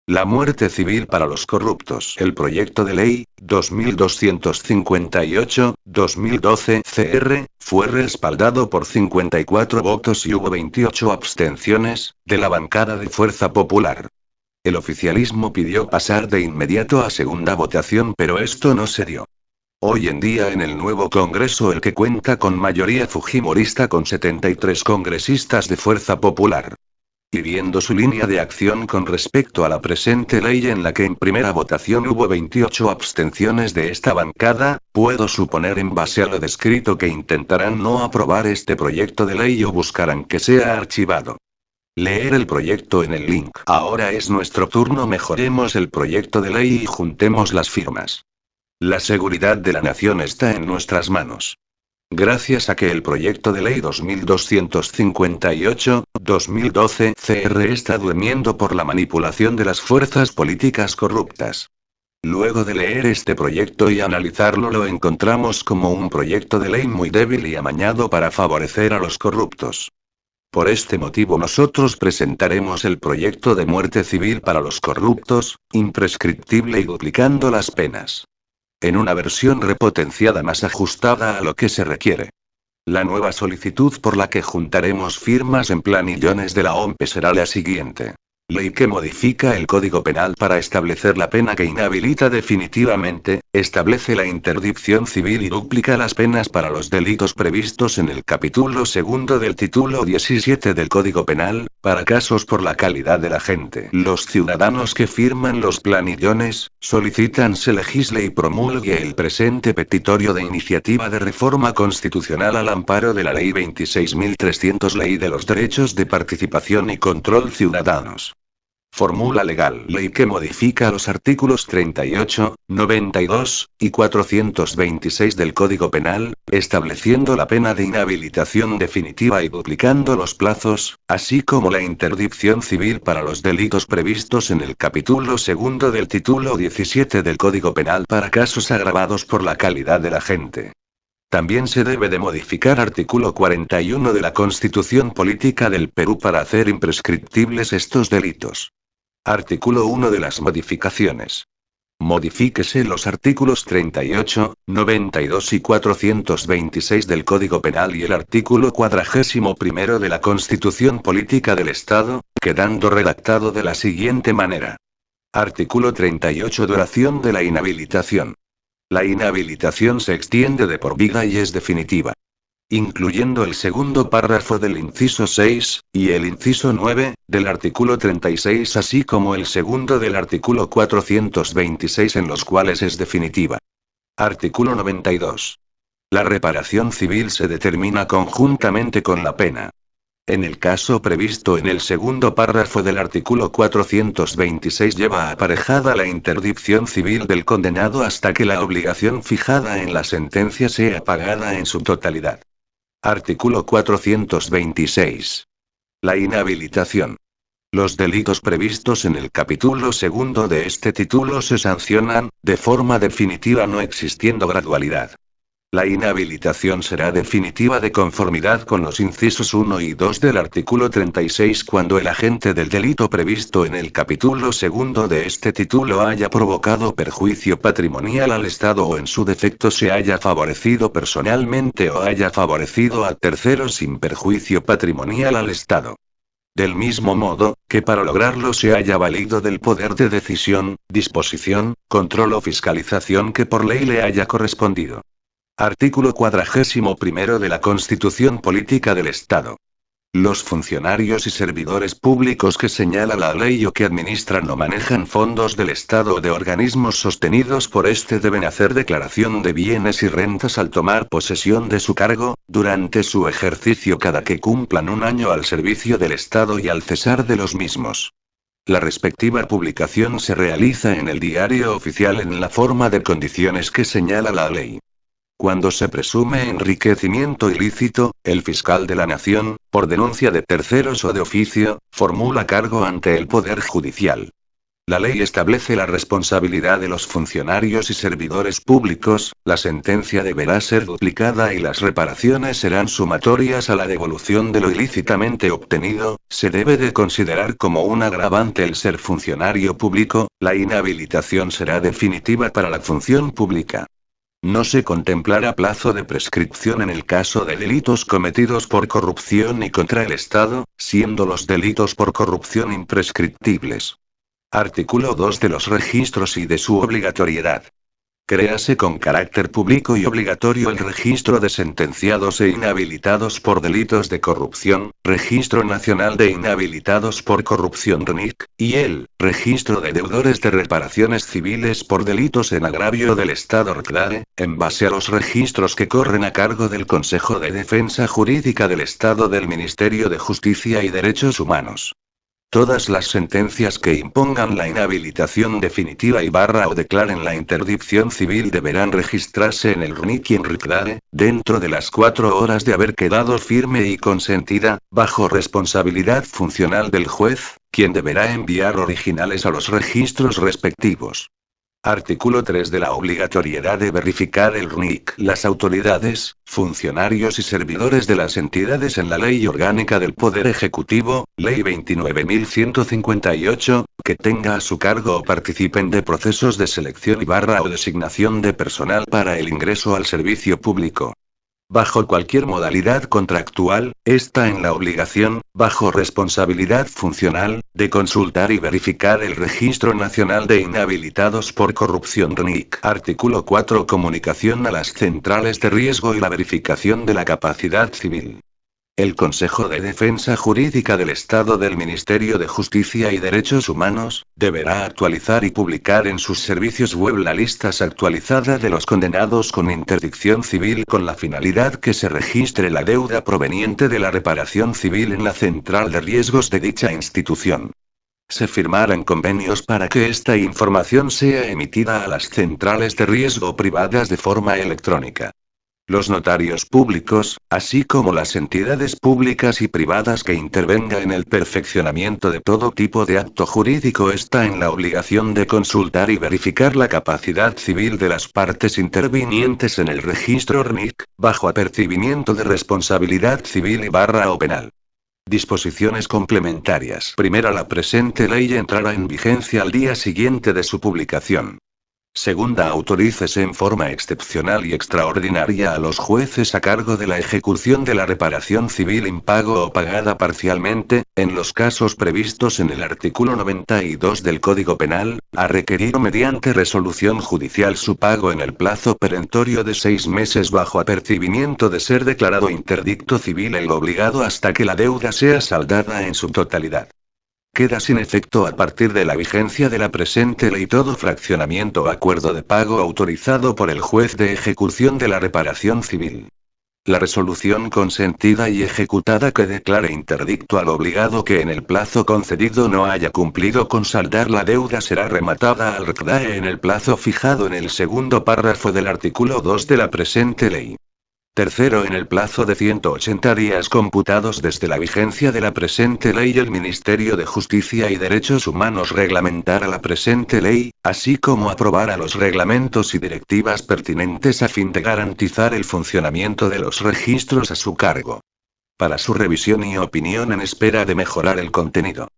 La muerte civil para los corruptos. El proyecto de ley 2258-2012 CR fue respaldado por 54 votos y hubo 28 abstenciones de la bancada de Fuerza Popular. El oficialismo pidió pasar de inmediato a segunda votación, pero esto no se dio. Hoy en día en el nuevo Congreso, el que cuenta con mayoría fujimorista con 73 congresistas de Fuerza Popular. Y viendo su línea de acción con respecto a la presente ley, en la que en primera votación hubo 28 abstenciones de esta bancada, puedo suponer en base a lo descrito que intentarán no aprobar este proyecto de ley o buscarán que sea archivado. Leer el proyecto en el link. Ahora es nuestro turno. Mejoremos el proyecto de ley y juntemos las firmas. La seguridad de la nación está en nuestras manos. Gracias a que el proyecto de ley 2258-2012 CR está durmiendo por la manipulación de las fuerzas políticas corruptas. Luego de leer este proyecto y analizarlo, lo encontramos como un proyecto de ley muy débil y amañado para favorecer a los corruptos. Por este motivo nosotros presentaremos el proyecto de muerte civil para los corruptos, imprescriptible y duplicando las penas. En una versión repotenciada más ajustada a lo que se requiere. La nueva solicitud por la que juntaremos firmas en planillones de la OMP será la siguiente. Ley que modifica el Código Penal para establecer la pena que inhabilita definitivamente, establece la interdicción civil y duplica las penas para los delitos previstos en el capítulo segundo del título 17 del Código Penal, para casos por la calidad de la gente. Los ciudadanos que firman los planillones, solicitan se legisle y promulgue el presente petitorio de iniciativa de reforma constitucional al amparo de la Ley 26.300, Ley de los Derechos de Participación y Control Ciudadanos. Fórmula legal. Ley que modifica los artículos 38, 92 y 426 del Código Penal, estableciendo la pena de inhabilitación definitiva y duplicando los plazos, así como la interdicción civil para los delitos previstos en el capítulo segundo del título 17 del Código Penal para casos agravados por la calidad de la gente. También se debe de modificar artículo 41 de la Constitución Política del Perú para hacer imprescriptibles estos delitos. Artículo 1 de las modificaciones. Modifíquese los artículos 38, 92 y 426 del Código Penal y el artículo 41 de la Constitución Política del Estado, quedando redactado de la siguiente manera. Artículo 38. Duración de la inhabilitación. La inhabilitación se extiende de por vida y es definitiva. Incluyendo el segundo párrafo del inciso 6, y el inciso 9, del artículo 36, así como el segundo del artículo 426, en los cuales es definitiva. Artículo 92. La reparación civil se determina conjuntamente con la pena. En el caso previsto en el segundo párrafo del artículo 426 lleva aparejada la interdicción civil del condenado hasta que la obligación fijada en la sentencia sea pagada en su totalidad. Artículo 426. La inhabilitación. Los delitos previstos en el capítulo segundo de este título se sancionan, de forma definitiva no existiendo gradualidad. La inhabilitación será definitiva de conformidad con los incisos 1 y 2 del artículo 36 cuando el agente del delito previsto en el capítulo segundo de este título haya provocado perjuicio patrimonial al Estado o en su defecto se haya favorecido personalmente o haya favorecido a terceros sin perjuicio patrimonial al Estado. Del mismo modo, que para lograrlo se haya valido del poder de decisión, disposición, control o fiscalización que por ley le haya correspondido. Artículo 41 de la Constitución Política del Estado. Los funcionarios y servidores públicos que señala la ley o que administran o manejan fondos del Estado o de organismos sostenidos por este deben hacer declaración de bienes y rentas al tomar posesión de su cargo, durante su ejercicio cada que cumplan un año al servicio del Estado y al cesar de los mismos. La respectiva publicación se realiza en el Diario Oficial en la forma de condiciones que señala la ley. Cuando se presume enriquecimiento ilícito, el fiscal de la Nación, por denuncia de terceros o de oficio, formula cargo ante el Poder Judicial. La ley establece la responsabilidad de los funcionarios y servidores públicos, la sentencia deberá ser duplicada y las reparaciones serán sumatorias a la devolución de lo ilícitamente obtenido, se debe de considerar como un agravante el ser funcionario público, la inhabilitación será definitiva para la función pública. No se contemplará plazo de prescripción en el caso de delitos cometidos por corrupción y contra el Estado, siendo los delitos por corrupción imprescriptibles. Artículo 2 de los registros y de su obligatoriedad. Créase con carácter público y obligatorio el registro de sentenciados e inhabilitados por delitos de corrupción, Registro Nacional de Inhabilitados por Corrupción RNIC, y el Registro de Deudores de Reparaciones Civiles por Delitos en Agravio del Estado RCDAE, en base a los registros que corren a cargo del Consejo de Defensa Jurídica del Estado del Ministerio de Justicia y Derechos Humanos. Todas las sentencias que impongan la inhabilitación definitiva o declaren la interdicción civil deberán registrarse en el RNIC y en RCDAE, dentro de las 4 horas de haber quedado firme y consentida, bajo responsabilidad funcional del juez, quien deberá enviar originales a los registros respectivos. Artículo 3 de la obligatoriedad de verificar el RNIC. Las autoridades, funcionarios y servidores de las entidades en la Ley Orgánica del Poder Ejecutivo, Ley 29.158, que tenga a su cargo o participen de procesos de selección o designación de personal para el ingreso al servicio público. Bajo cualquier modalidad contractual, está en la obligación, bajo responsabilidad funcional, de consultar y verificar el Registro Nacional de Inhabilitados por Corrupción RNIC. Artículo 4. Comunicación a las centrales de riesgo y la verificación de la capacidad civil. El Consejo de Defensa Jurídica del Estado del Ministerio de Justicia y Derechos Humanos, deberá actualizar y publicar en sus servicios web la lista actualizada de los condenados con interdicción civil con la finalidad que se registre la deuda proveniente de la reparación civil en la central de riesgos de dicha institución. Se firmarán convenios para que esta información sea emitida a las centrales de riesgo privadas de forma electrónica. Los notarios públicos, así como las entidades públicas y privadas que intervengan en el perfeccionamiento de todo tipo de acto jurídico está en la obligación de consultar y verificar la capacidad civil de las partes intervinientes en el registro RNIC, bajo apercibimiento de responsabilidad civil o penal. Disposiciones complementarias. Primera, la presente ley entrará en vigencia al día siguiente de su publicación. Segunda, autorícese en forma excepcional y extraordinaria a los jueces a cargo de la ejecución de la reparación civil impago o pagada parcialmente, en los casos previstos en el artículo 92 del Código Penal, a requerir mediante resolución judicial su pago en el plazo perentorio de 6 meses bajo apercibimiento de ser declarado interdicto civil el obligado hasta que la deuda sea saldada en su totalidad. Queda sin efecto a partir de la vigencia de la presente ley todo fraccionamiento o acuerdo de pago autorizado por el juez de ejecución de la reparación civil. La resolución consentida y ejecutada que declare interdicto al obligado que en el plazo concedido no haya cumplido con saldar la deuda será rematada al RCDAE en el plazo fijado en el segundo párrafo del artículo 2 de la presente ley. Tercero, en el plazo de 180 días computados desde la vigencia de la presente ley, el Ministerio de Justicia y Derechos Humanos reglamentará la presente ley, así como aprobará los reglamentos y directivas pertinentes a fin de garantizar el funcionamiento de los registros a su cargo. Para su revisión y opinión en espera de mejorar el contenido.